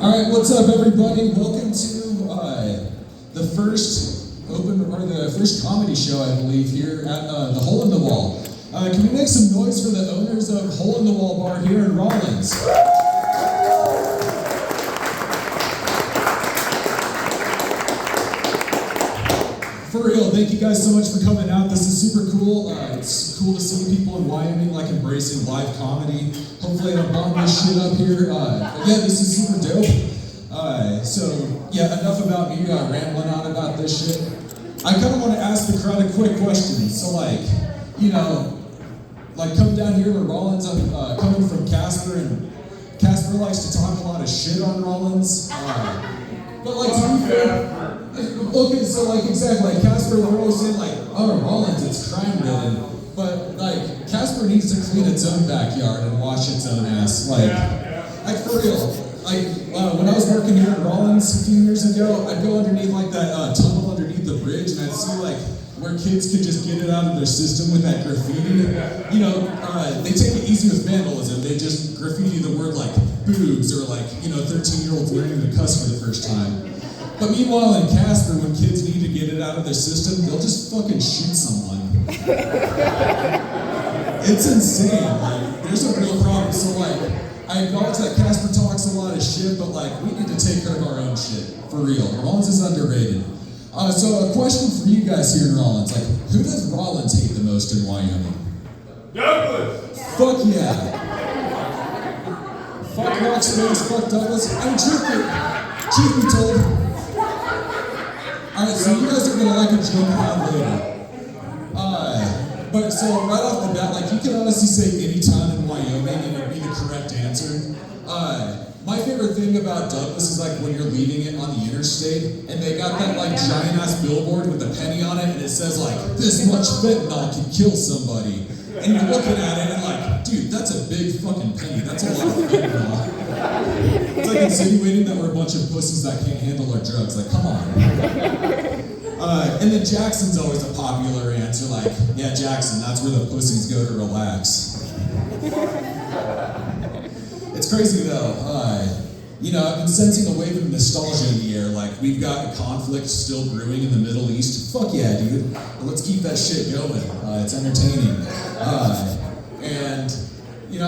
All right, what's up, everybody? Welcome to the first comedy show, I believe, here at the Hole in the Wall. Can we make some noise for the owners of Hole in the Wall Bar here in Rawlins? For real, thank you guys so much for coming out. This is super cool. It's cool to see people in Wyoming like embracing live comedy. Hopefully I don't bomb this shit up here. Yeah, this is super dope. Enough about me rambling on about this shit. I kind of want to ask the crowd a quick question. So come down here to Rawlins. I'm coming from Casper, and Casper likes to talk a lot of shit on Rawlins. But to be fair, okay, so exactly, Casper, we're always saying oh, Rawlins, it's crime ridden. But Casper needs to clean its own backyard and wash its own ass. For real. When I was working here in Rawlins a few years ago, I'd go underneath that tunnel underneath the bridge, and I'd see where kids could just get it out of their system with that graffiti. They take it easy with vandalism. They just graffiti the word boobs or 13-year-olds learning to cuss for the first time. But meanwhile in Casper, when kids need to get it out of their system, they'll just fucking shoot someone. It's insane. There's a real problem. So I acknowledge that Casper talks a lot of shit, but we need to take care of our own shit. For real. Rawlins is underrated. So a question for you guys here in Rawlins. Who does Rawlins hate the most in Wyoming? Douglas! Fuck yeah. Fuck Rockspace, fuck Douglas. Truth be told. Alright, so you guys are gonna like a joke out later. But so right off the bat, you can honestly say any town in Wyoming and it'd be the correct answer. My favorite thing about Douglas is when you're leaving it on the interstate and they got that giant ass billboard with a penny on it and it says this much fentanyl can kill somebody. And you're looking at it and dude, that's a big fucking penny. That's a lot of fentanyl. It's insinuating that we're a bunch of pussies that can't handle our drugs. Come on. And then Jackson's always a popular answer. Yeah, Jackson, that's where the pussies go to relax. It's crazy though. I've been sensing a wave of nostalgia in the air. We've got a conflict still brewing in the Middle East. Fuck yeah, dude. But let's keep that shit going. It's entertaining.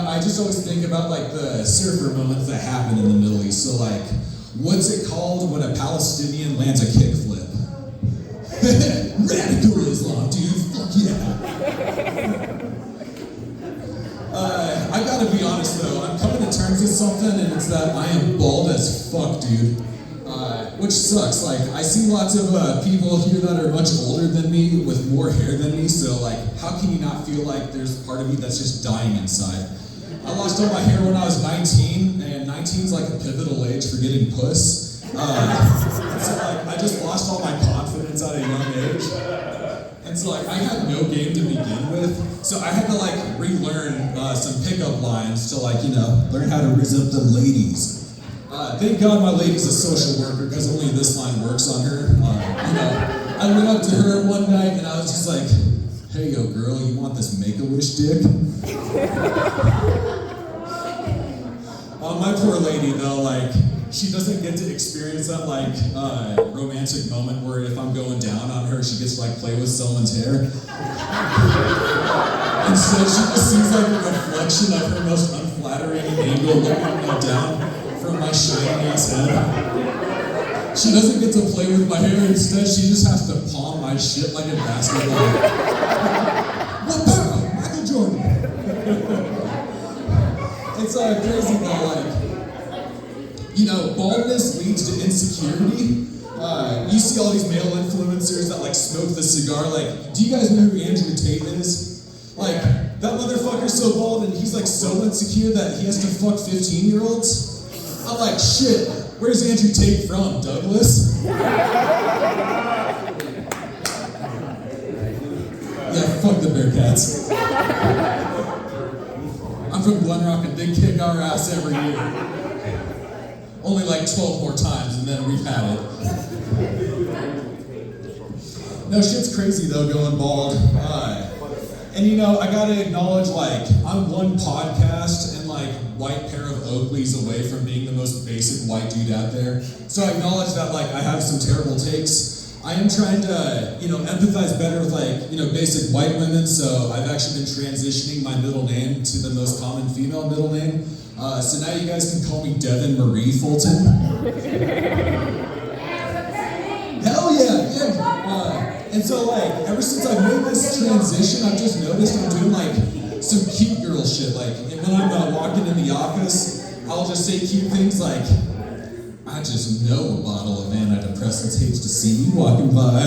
I just always think about the surfer moments that happen in the Middle East. So what's it called when a Palestinian lands a kickflip? Radical Islam, dude. Fuck yeah. I gotta be honest though, I'm coming to terms with something, and it's that I am bald as fuck, dude. Which sucks. I see lots of people here that are much older than me with more hair than me, so how can you not feel there's a part of me that's just dying inside? I lost all my hair when I was 19, and 19's a pivotal age for getting puss. So I just lost all my confidence at a young age. And so I had no game to begin with, so I had to relearn some pickup lines to learn how to rizz up the ladies. Thank God my lady's a social worker because only this line works on her. I went up to her one night and I was just hey yo girl, you want this Make-A-Wish dick? My poor lady though, she doesn't get to experience that romantic moment where if I'm going down on her, she gets to play with someone's hair. Instead, she just sees a reflection of her most unflattering angle looking me down from my shiny ass head. She doesn't get to play with my hair. Instead, she just has to palm my shit like a basketball. What the? Michael Jordan. It's crazy though, baldness leads to insecurity. You see all these male influencers that smoke the cigar. Do you guys know who Andrew Tate is? That motherfucker's so bald and he's so insecure that he has to fuck 15-year-olds. I'm shit, where's Andrew Tate from, Douglas? Yeah, fuck the Bearcats. I'm from Glen Rock and they kick our ass every year. Only 12 more times and then we've had it. No, shit's crazy though, going bald. And I gotta acknowledge, I'm one podcast and white pair of Oakleys away from being the most basic white dude out there. So I acknowledge that like I have some terrible takes. I am trying to, empathize better with basic white women, so I've actually been transitioning my middle name to the most common female middle name. So now you guys can call me Devin Marie Fulton. Hell yeah! And so like, ever since I've made this transition, I've just noticed I'm doing like some cute girl shit. Like when I'm walking in the office, I'll just say cute things like, I just know a bottle of antidepressants hates to see me walking by.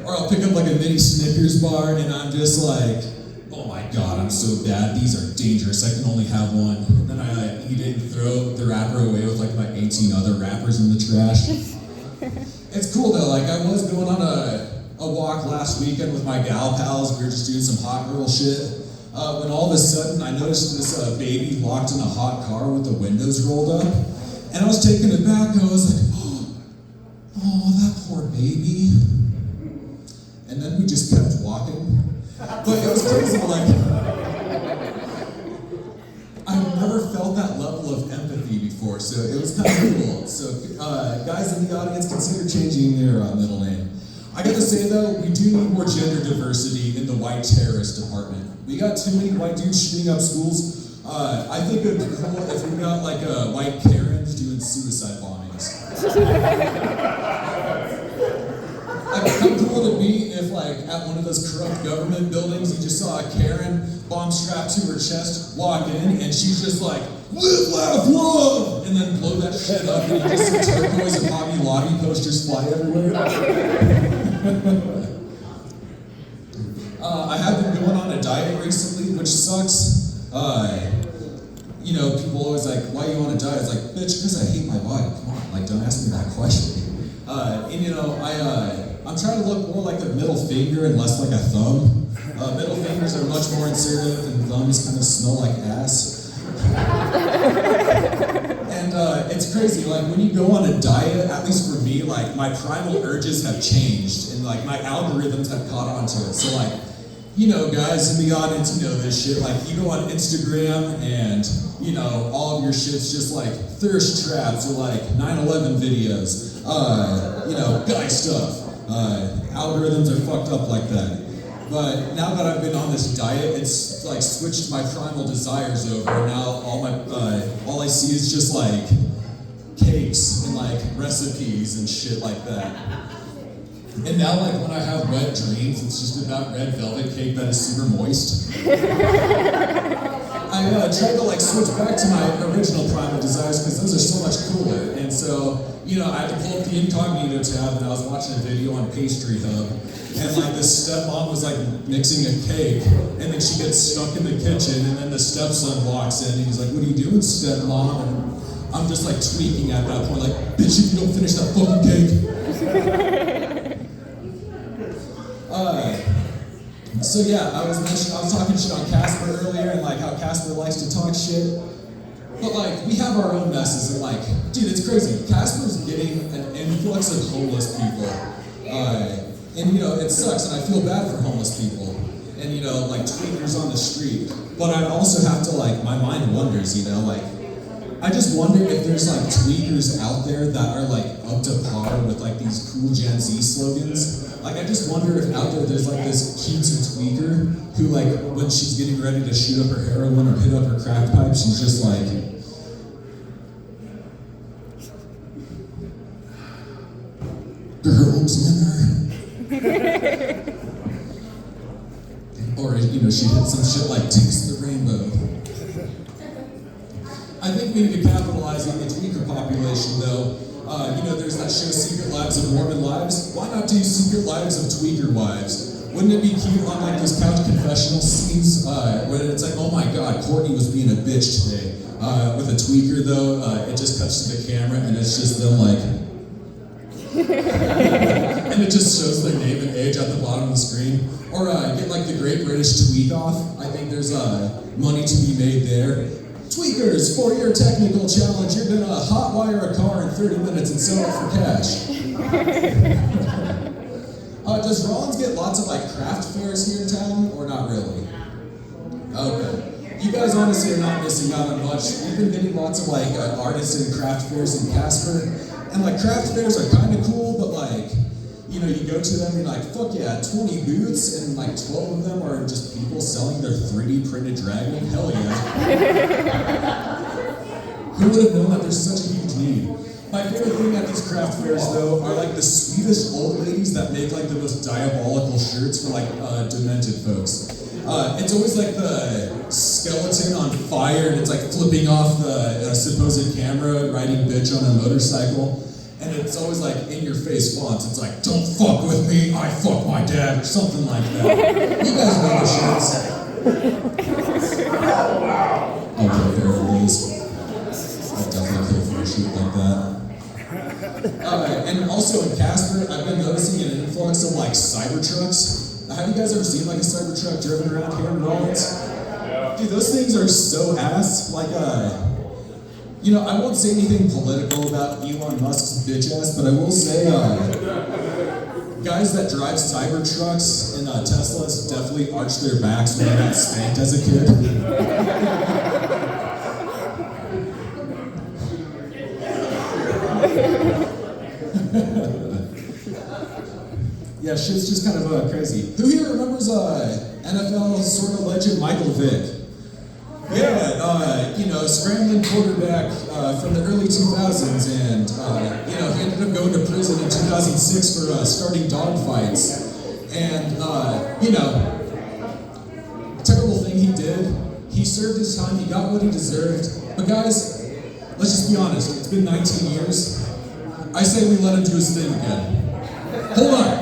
Or I'll pick up like a mini Snickers bar and I'm just like, oh my god, I'm so bad, these are dangerous, I can only have one. And then I eat it and throw the wrapper away with like my 18 other wrappers in the trash. It's cool though, like I was going on a walk last weekend with my gal pals, we were just doing some hot girl shit. When all of a sudden I noticed this baby locked in a hot car with the windows rolled up. And I was taken aback, I was like, oh, that poor baby. And then we just kept walking. But it was crazy, like, I've never felt that level of empathy before, so it was kind of cool. So guys in the audience, consider changing your middle name. I gotta say though, we do need more gender diversity in the white terrorist department. We got too many white dudes shooting up schools. I think it would be cool if we got like a white Karens doing suicide bombings. How cool would it be if like at one of those corrupt government buildings you just saw a Karen bomb strapped to her chest walk in and she's just like, live, laugh, love! And then blow that shit up and you just see turquoise and Hobby Lobby posters fly everywhere. I have been going on a diet recently, which sucks. People always like, why you on a diet? It's like, bitch, because I hate my body. Come on, like, don't ask me that question. I'm trying to look more like a middle finger and less like a thumb. Middle fingers are much more assertive and thumbs kind of smell like ass. And it's crazy, like when you go on a diet, at least for me, like my primal urges have changed and like my algorithms have caught on to it. So like, guys in the audience, this shit, like you go on Instagram and, all of your shit's just like thirst traps or like 9/11 videos, guy stuff. Algorithms are fucked up like that. But now that I've been on this diet, it's like switched my primal desires over. And now all I see is just like cakes and like recipes and shit like that. And now, like, when I have wet dreams, it's just about red velvet cake that is super moist. I tried to, like, switch back to my original primal desires because those are so much cooler. And so, I had to pull up the incognito tab and I was watching a video on Pastry Hub. And, like, this stepmom was, like, mixing a cake. And then she gets stuck in the kitchen. And then the stepson walks in and he's like, what are you doing, stepmom? And I'm just, like, tweaking at that point, like, bitch, if you don't finish that fucking cake. So yeah, I was talking shit on Casper earlier and like how Casper likes to talk shit. But like, we have our own messes and like, dude, it's crazy. Casper's getting an influx of homeless people. And it sucks and I feel bad for homeless people. And like tweakers on the street. But I also have to like, my mind wonders, like, I just wonder if there's like tweakers out there that are like up to par with like these cool Gen Z slogans. Like I just wonder if out there's like this cute tweaker who like when she's getting ready to shoot up her heroin or hit up her crack pipe, she's just like, girls winner. Or she hit some shit like taste the rainbow. I think we need to capitalize on the tweaker population, though. There's that show Secret Lives of Mormon Wives. Why not do Secret Lives of Tweaker Wives? Wouldn't it be cute on like those couch confessional scenes where it's like, oh my god, Courtney was being a bitch today. With a tweaker, though, it just cuts to the camera and it's just them like... and it just shows their name and age at the bottom of the screen. Or get like the Great British Tweak Off. I think there's money to be made there. Tweakers, for your technical challenge, you're gonna hotwire a car in 30 minutes and sell it for cash. Does Rawlins get lots of like craft fairs here in town, or not really? Okay. you guys honestly are not missing out on much. We've been getting lots of like artists and craft fairs in Casper, and like craft fairs are kind of cool, but like, you know, you go to them and you're like, fuck yeah, 20 booths, and like 12 of them are just people selling their 3D printed dragon. Hell yeah. Who would have known that there's such a huge need? My favorite thing at these craft fairs, though, are like the Swedish old ladies that make like the most diabolical shirts for like demented folks. It's always like the skeleton on fire, and it's like flipping off the supposed camera, riding bitch on a motorcycle, and it's always like in your face fonts. It's like, don't fuck with me, I fuck my dad, or something like that. You guys know the shirts. Okay, there it is. I'd definitely pay for a shoot like that. And also in Casper, I've been noticing an influx of like Cybertrucks. Have you guys ever seen like a Cybertruck driven around here in Rawlins? Yeah. Dude, those things are so ass. Like, you know, I won't say anything political about Elon Musk's bitch ass, but I will say, guys that drive Cybertrucks and Teslas definitely arch their backs when they got spanked as a kid. Yeah, shit's just kind of crazy. Who here remembers NFL sort of legend Michael Vick? Yeah, you know, scrambling quarterback from the early 2000s, and you know, he ended up going to prison in 2006 for starting dogfights. And you know, terrible thing he did. He served his time. He got what he deserved. But guys, let's just be honest. It's been 19 years. I say we let him do his thing again. Hold on.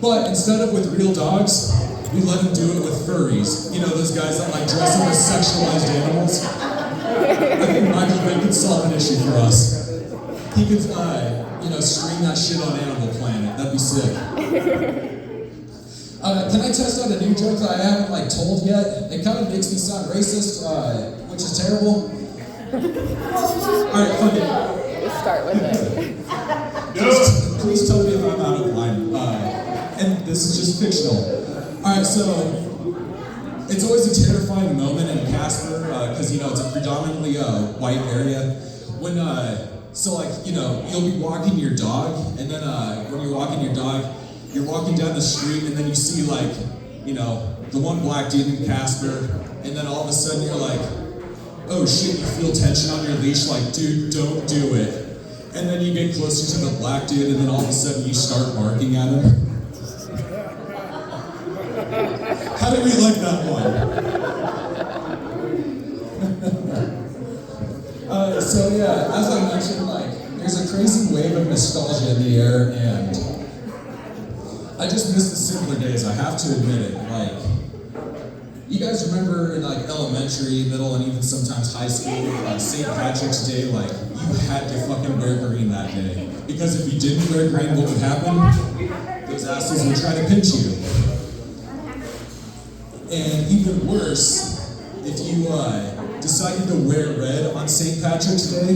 But instead of with real dogs, we let him do it with furries. You know, those guys that like dress up as sexualized animals. I think Michael Vick could solve an issue for us. He could, you know, stream that shit on Animal Planet. That'd be sick. Can I test out a new joke that I haven't like told yet? It kind of makes me sound racist, which is terrible. All right, fuck it. Let's start with it. Please tell me if I'm out of line. And this is just fictional. Alright, so it's always a terrifying moment in Casper, because you know it's a predominantly white area. When so like, you know, you'll be walking your dog, and then when you're walking your dog, you're walking down the street, and then you see like, you know, the one black dude in Casper, and then all of a sudden you're like, oh shit, you feel tension on your leash, like, dude, don't do it. And then you get closer to the black dude, and then all of a sudden you start barking at him. How do we like that one? So yeah, as I mentioned, like, there's a crazy wave of nostalgia in the air, and I just miss the simpler days, I have to admit it. Like, you guys remember in like elementary, middle, and even sometimes high school, St. Patrick's Day, like, you had to fucking wear green that day. Because if you didn't wear green, what would happen? Those assholes would try to pinch you. And even worse, if you decided to wear red on St. Patrick's Day,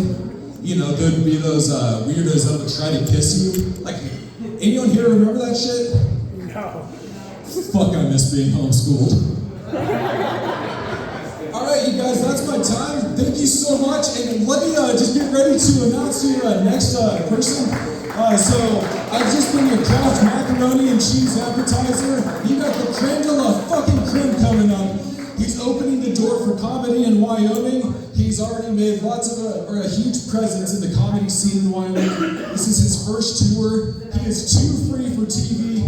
you know, there'd be those weirdos that would try to kiss you. Like, anyone here remember that shit? No. Fuck, I miss being homeschooled. Alright, you guys, that's my time. Thank you so much. And let me just get ready to announce your next person. So, I've just been your Kraft macaroni and cheese appetizer. You got the creme de la fucking creme coming up. He's opening the door for comedy in Wyoming. He's already made lots of a huge presence in the comedy scene in Wyoming. This is his first tour. He is too free for TV.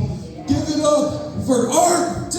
Give it up for Art